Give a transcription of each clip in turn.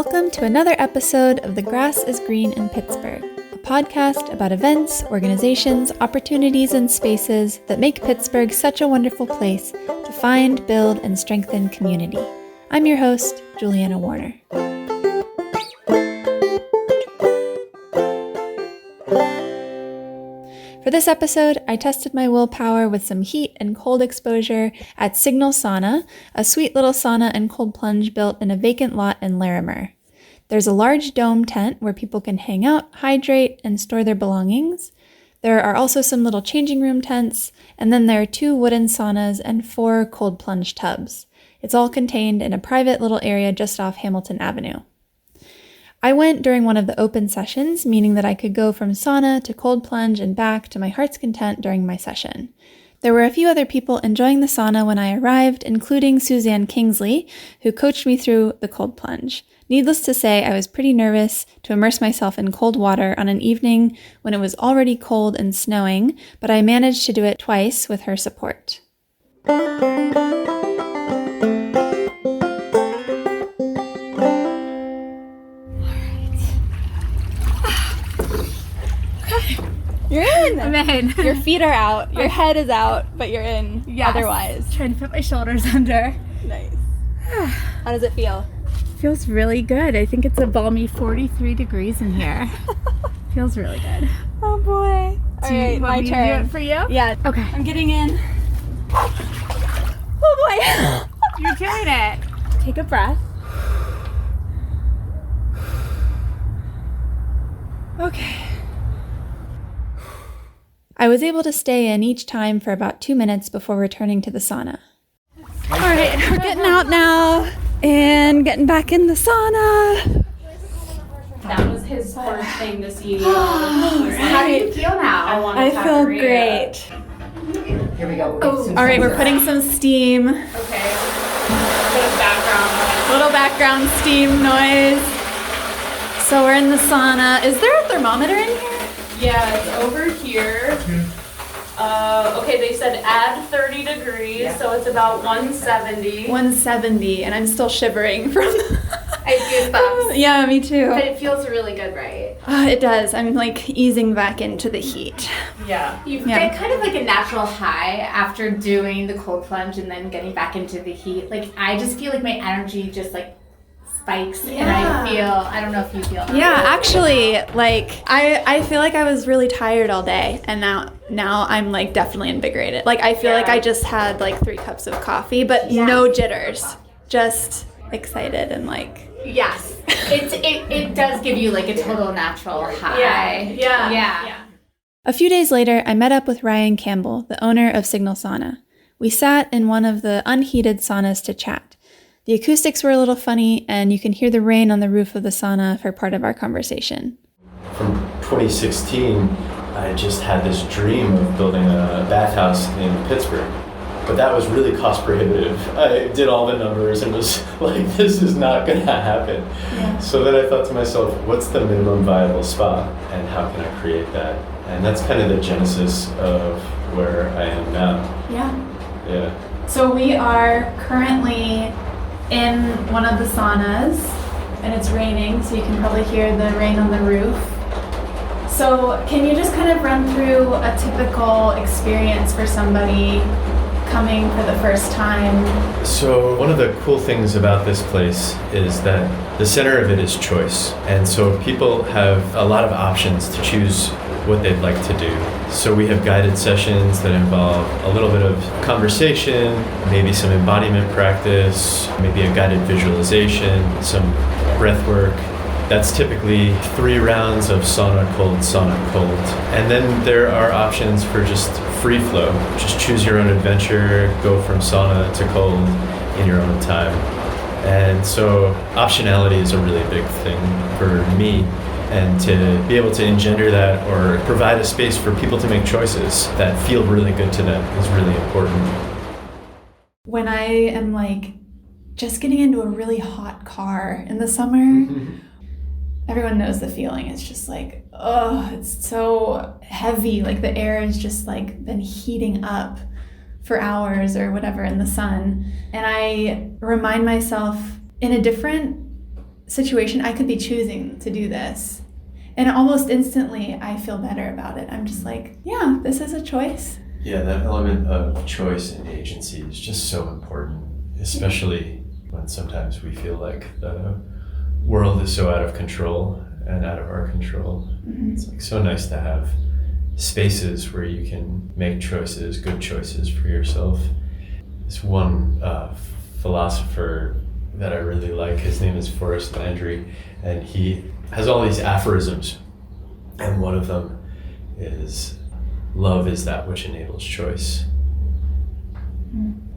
Welcome to another episode of The Grass is Green in Pittsburgh, a podcast about events, organizations, opportunities, and spaces that make Pittsburgh such a wonderful place to find, build, and strengthen community. I'm your host, Julianna Warner. For this episode, I tested my willpower with some heat and cold exposure at Signal Sauna, a sweet little sauna and cold plunge built in a vacant lot in Larimer. There's a large dome tent where people can hang out, hydrate, and store their belongings. There are also some little changing room tents, and then there are 2 wooden saunas and 4 cold plunge tubs. It's all contained in a private little area just off Hamilton Avenue. I went during one of the open sessions, meaning that I could go from sauna to cold plunge and back to my heart's content during my session. There were a few other people enjoying the sauna when I arrived, including Suzanne Kingsley, who coached me through the cold plunge. Needless to say, I was pretty nervous to immerse myself in cold water on an evening when it was already cold and snowing, but I managed to do it twice with her support. You're in. I'm in. Your feet are out. Your head is out, but you're in. Yes. Otherwise. Trying to put my shoulders under. Nice. How does it feel? Feels really good. I think it's a balmy 43 degrees in here. Feels really good. Oh boy. All right, my turn. Do it for you? Yeah. Okay. I'm getting in. Oh boy. You're doing it. Take a breath. Okay. I was able to stay in each time for about 2 minutes before returning to the sauna. All right, we're getting out now and getting back in the sauna. That was his first thing to see. How do you feel now? I feel great. Here we go. All right, we're putting some steam. Okay. Little background steam noise. So we're in the sauna. Is there a thermometer in here? Yeah, it's over here. Okay, they said add 30 degrees, so it's about 170. 170, and I'm still shivering from... I have goosebumps. Yeah, me too. But it feels really good, right? It does. I'm like easing back into the heat. Yeah. You get kind of like a natural high after doing the cold plunge and then getting back into the heat. Like, I just feel like my energy just like spikes, and I don't know if you feel that. Yeah, actually, like I feel like I was really tired all day, and now I'm like definitely invigorated. Like I feel like I just had like 3 cups of coffee, but no jitters, just excited and like. Yes, it does give you like a total natural high. Yeah. A few days later, I met up with Ryan Campbell, the owner of Signal Sauna. We sat in one of the unheated saunas to chat. The acoustics were a little funny, and you can hear the rain on the roof of the sauna for part of our conversation. From 2016, I just had this dream of building a bathhouse in Pittsburgh, but that was really cost prohibitive. I did all the numbers and was like, this is not gonna happen. Yeah. So then I thought to myself, what's the minimum viable spot, and how can I create that? And that's kind of the genesis of where I am now. Yeah. So we are currently in one of the saunas, and it's raining, so you can probably hear the rain on the roof. So can you just kind of run through a typical experience for somebody coming for the first time? So one of the cool things about this place is that the center of it is choice. And so people have a lot of options to choose what they'd like to do. So we have guided sessions that involve a little bit of conversation, maybe some embodiment practice, maybe a guided visualization, some breath work. That's typically 3 rounds of sauna, cold, And then there are options for just free flow. Just choose your own adventure, go from sauna to cold in your own time. And so optionality is a really big thing for me. And to be able to engender that or provide a space for people to make choices that feel really good to them is really important. When I am like just getting into a really hot car in the summer, everyone knows the feeling. It's just like, oh, it's so heavy. Like the air has just like been heating up for hours or whatever in the sun. And I remind myself in a different situation, I could be choosing to do this. And almost instantly, I feel better about it. I'm just like, yeah, this is a choice. Yeah, that element of choice and agency is just so important, especially when sometimes we feel like the world is so out of control and out of our control. Mm-hmm. It's like so nice to have spaces where you can make choices, good choices for yourself. This one philosopher that I really like, his name is Forrest Landry, and he has all these aphorisms, and one of them is, love is that which enables choice.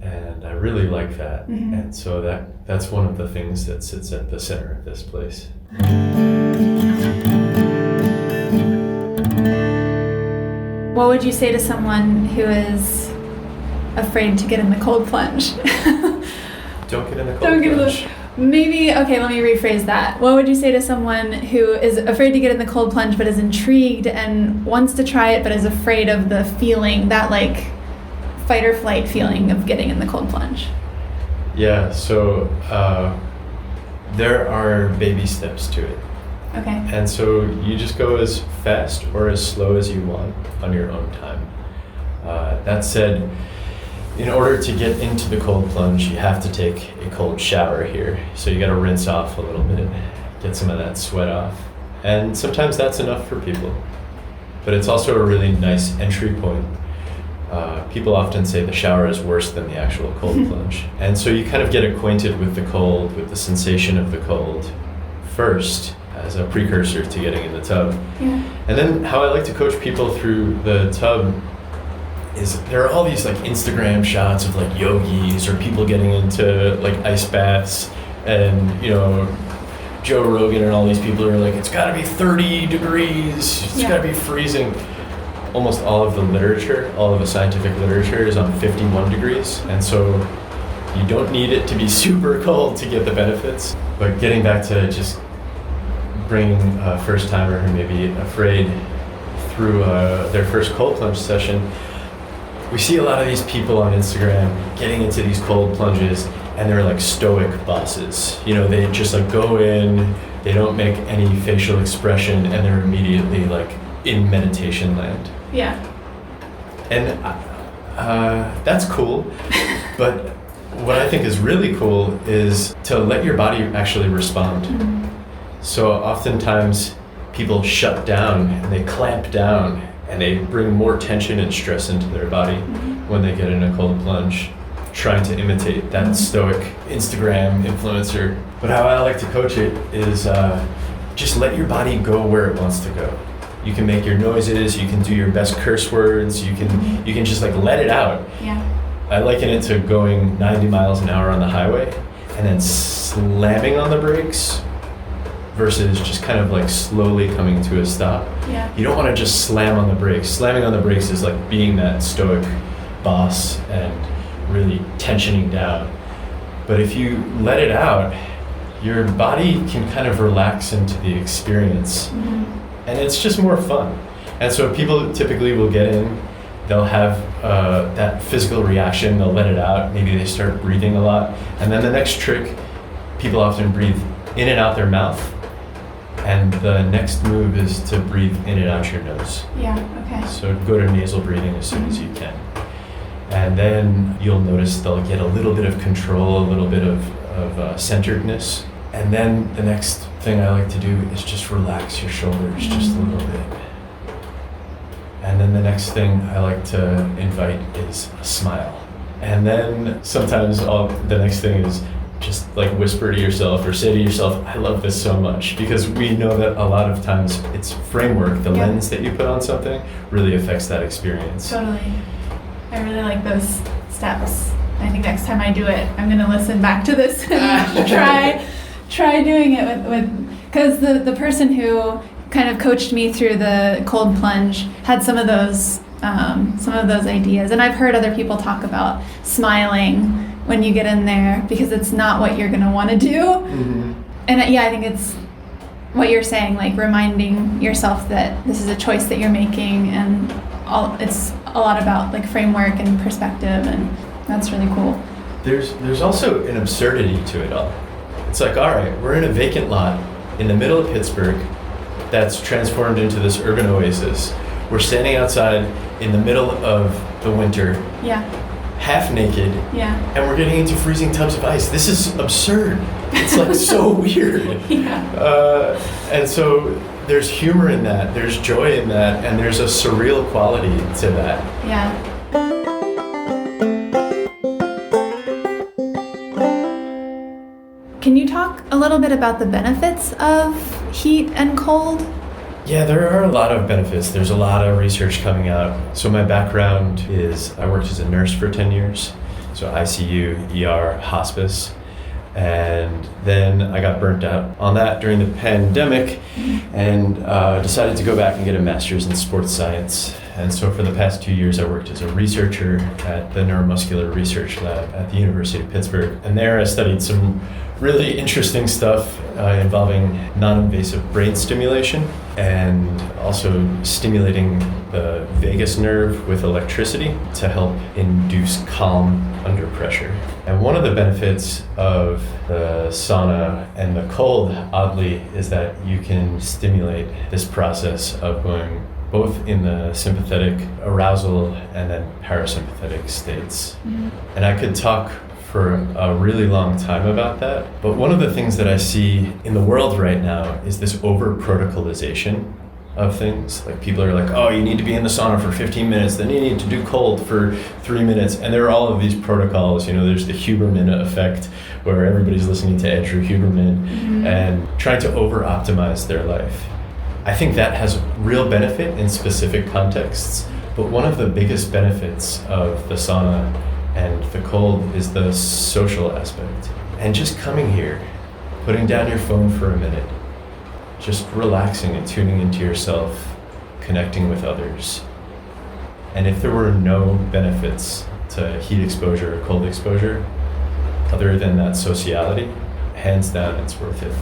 And I really like that. And so that's one of the things that sits at the center of this place. What would you say to someone who is afraid to get in the cold plunge? Don't get in the cold plunge. Maybe, okay, let me rephrase that. What would you say to someone who is afraid to get in the cold plunge but is intrigued and wants to try it but is afraid of the feeling, that like fight or flight feeling of getting in the cold plunge? Yeah, so there are baby steps to it. Okay. And so you just go as fast or as slow as you want on your own time. That said, in order to get into the cold plunge, you have to take a cold shower here. So you got to rinse off a little bit, get some of that sweat off. And sometimes that's enough for people. But it's also a really nice entry point. People often say the shower is worse than the actual cold plunge. And so you kind of get acquainted with the cold, with the sensation of the cold first, as a precursor to getting in the tub. Yeah. And then how I like to coach people through the tub is there are all these like Instagram shots of like yogis or people getting into like ice baths, and you know, Joe Rogan and all these people are like, it's gotta be 30 degrees, it's gotta be freezing. Almost all of the literature, all of the scientific literature is on 51 degrees, and so you don't need it to be super cold to get the benefits. But getting back to just bringing a first timer who may be afraid through their first cold plunge session, we see a lot of these people on Instagram getting into these cold plunges, and they're like stoic bosses. You know, they just like go in, they don't make any facial expression, and they're immediately like in meditation land. Yeah. And that's cool, but what I think is really cool is to let your body actually respond. So oftentimes people shut down and they clamp down and they bring more tension and stress into their body when they get in a cold plunge, trying to imitate that stoic Instagram influencer. But how I like to coach it is just let your body go where it wants to go. You can make your noises, you can do your best curse words, you can just like let it out. Yeah. I liken it to going 90 miles an hour on the highway and then slamming on the brakes versus just kind of like slowly coming to a stop. Yeah. You don't want to just slam on the brakes. Slamming on the brakes is like being that stoic boss and really tensioning down. But if you let it out, your body can kind of relax into the experience. And it's just more fun. And so people typically will get in, they'll have that physical reaction, they'll let it out, maybe they start breathing a lot. And then the next trick, people often breathe in and out their mouth. And the next move is to breathe in and out your nose. Yeah, okay. So go to nasal breathing as soon as you can. And then you'll notice they'll get a little bit of control, a little bit of centeredness. And then the next thing I like to do is just relax your shoulders just a little bit. And then the next thing I like to invite is a smile. And then sometimes the next thing is just like whisper to yourself or say to yourself, I love this so much, because we know that a lot of times it's framework, the lens that you put on something really affects that experience. Totally. I really like those steps. I think next time I do it, I'm going to listen back to this and try doing it with because the person who kind of coached me through the cold plunge had some of those ideas, and I've heard other people talk about smiling when you get in there because it's not what you're going to want to do. And I think it's what you're saying, like reminding yourself that this is a choice that you're making, and it's a lot about like framework and perspective, and that's really cool. There's also an absurdity to it all. It's like, all right, we're in a vacant lot in the middle of Pittsburgh that's transformed into this urban oasis. We're standing outside in the middle of the winter, half naked, and we're getting into freezing tubs of ice. This is absurd. It's like so weird. And so there's humor in that, there's joy in that, and there's a surreal quality to that. Yeah. Can you talk a little bit about the benefits of heat and cold? Yeah, there are a lot of benefits. There's a lot of research coming out. So my background is I worked as a nurse for 10 years. So ICU, ER, hospice. And then I got burnt out on that during the pandemic and decided to go back and get a master's in sports science. And so for the past 2 years, I worked as a researcher at the Neuromuscular Research Lab at the University of Pittsburgh. And there I studied some really interesting stuff involving non-invasive brain stimulation and also stimulating the vagus nerve with electricity to help induce calm under pressure. And one of the benefits of the sauna and the cold, oddly, is that you can stimulate this process of going both in the sympathetic arousal and then parasympathetic states. And I could talk for a really long time about that. But one of the things that I see in the world right now is this over-protocolization of things. Like people are like, oh, you need to be in the sauna for 15 minutes, then you need to do cold for 3 minutes. And there are all of these protocols. There's the Huberman effect where everybody's listening to Andrew Huberman and trying to over-optimize their life. I think that has real benefit in specific contexts, but one of the biggest benefits of the sauna and the cold is the social aspect. And just coming here, putting down your phone for a minute, just relaxing and tuning into yourself, connecting with others. And if there were no benefits to heat exposure or cold exposure, other than that sociality, hands down, it's worth it.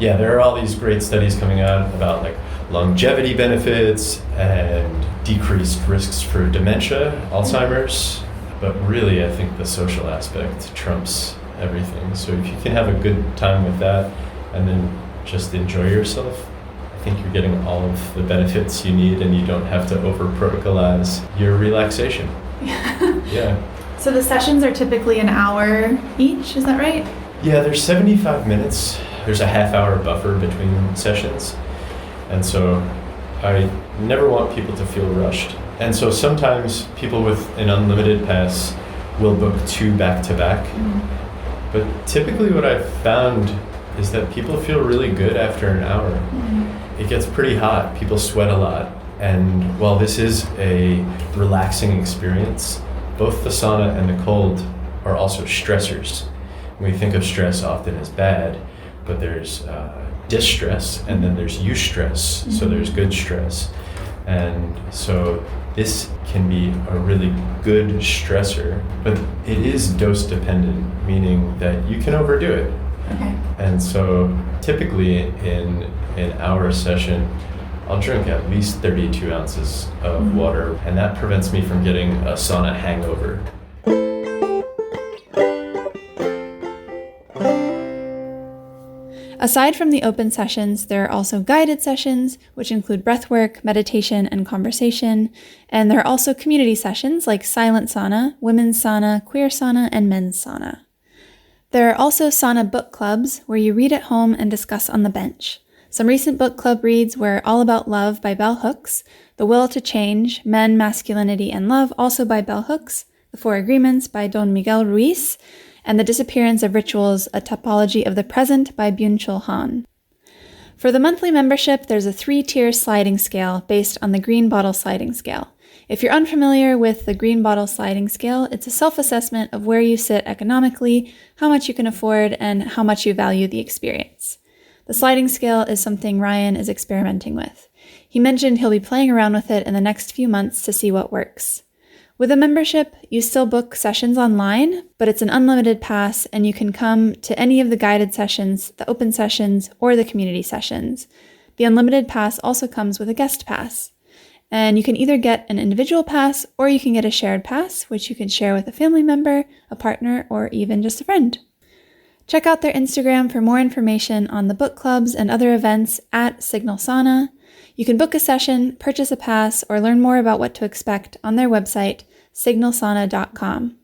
Yeah, there are all these great studies coming out about like longevity benefits and decreased risks for dementia, Alzheimer's. But really, I think the social aspect trumps everything. So if you can have a good time with that and then just enjoy yourself, I think you're getting all of the benefits you need and you don't have to over-protocolize your relaxation. Yeah. So the sessions are typically an hour each, is that right? Yeah, there's 75 minutes. There's a half-hour buffer between sessions. And so I never want people to feel rushed. And so sometimes people with an unlimited pass will book 2 back-to-back. But typically what I've found is that people feel really good after an hour. It gets pretty hot. People sweat a lot. And while this is a relaxing experience, both the sauna and the cold are also stressors. We think of stress often as bad, but there's distress and then there's eustress, so there's good stress. And so this can be a really good stressor, but it is dose dependent, meaning that you can overdo it. Okay. And so typically in an hour session, I'll drink at least 32 ounces of water, and that prevents me from getting a sauna hangover. Aside from the open sessions, there are also guided sessions, which include breathwork, meditation, and conversation. And there are also community sessions like silent sauna, women's sauna, queer sauna, and men's sauna. There are also sauna book clubs where you read at home and discuss on the bench. Some recent book club reads were All About Love by Bell Hooks, The Will to Change, Men, Masculinity, and Love, also by Bell Hooks, The Four Agreements by Don Miguel Ruiz, and The Disappearance of Rituals, A Topology of the Present by Byung-Chul Han. For the monthly membership, there's a 3-tier sliding scale based on the Green Bottle Sliding Scale. If you're unfamiliar with the Green Bottle Sliding Scale, it's a self-assessment of where you sit economically, how much you can afford, and how much you value the experience. The sliding scale is something Ryan is experimenting with. He mentioned he'll be playing around with it in the next few months to see what works. With a membership, you still book sessions online, but it's an unlimited pass and you can come to any of the guided sessions, the open sessions, or the community sessions. The unlimited pass also comes with a guest pass. And you can either get an individual pass or you can get a shared pass, which you can share with a family member, a partner, or even just a friend. Check out their Instagram for more information on the book clubs and other events at Signal Sauna. You can book a session, purchase a pass, or learn more about what to expect on their website, signalsauna.com.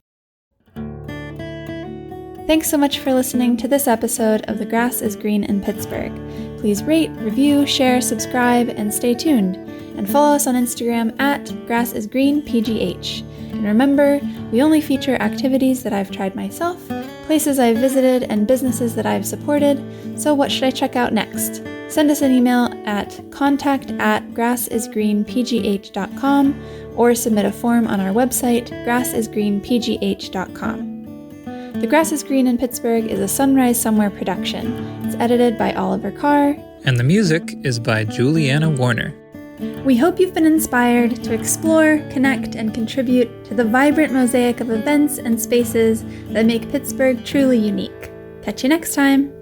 Thanks so much for listening to this episode of The Grass is Green in Pittsburgh. Please rate, review, share, subscribe, and stay tuned. And follow us on Instagram at grassisgreenpgh. And remember, we only feature activities that I've tried myself, places I've visited, and businesses that I've supported. So what should I check out next? Send us an email at contact@grassisgreenpgh.com or submit a form on our website, grassisgreenpgh.com. The Grass is Green in Pittsburgh is a Sunrise Somewhere production. It's edited by Oliver Carr. And the music is by Julianna Warner. We hope you've been inspired to explore, connect, and contribute to the vibrant mosaic of events and spaces that make Pittsburgh truly unique. Catch you next time!